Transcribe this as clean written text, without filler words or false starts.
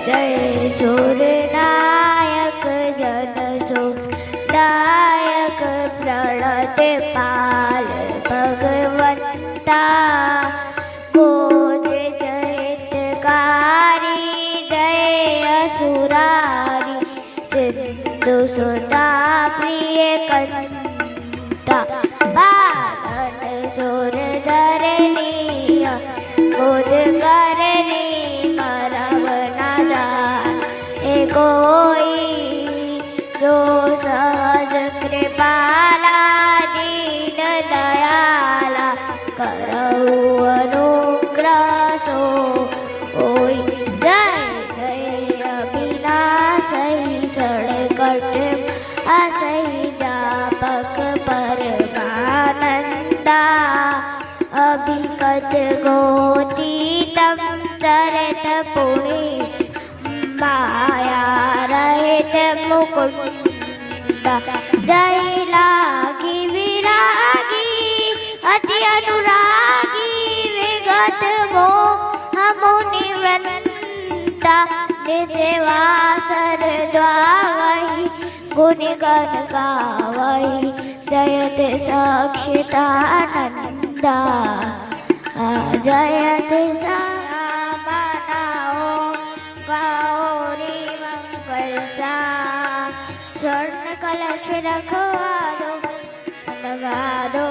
जय सूर्यनायक जन सुखदायक प्रणत पाल भगवंता गोदरेज हितकारी जय असुरारी सिंधु सुता प्रिय कंता पालन सुर धरणी गोद करनी करव न जाए कोई जो सहज कृपाला दीन दयाला करऊ अनुग्रह सो ओई जय जय अविनाशई सड़कट असई व्यापक परमानंदा अभिकथ गोतीतम चरित पुनि माया रहित मुकुंदा जय लागी विरागी अति अनुरागी विगत मोह मुनिवृंदा निसेवा सरद्वावहि गुणगण गावहि जयत सक्षितानंदा जयत सामनाओ गौरी मंगल सा स्वर्ण कलश रखवा दो लगा दो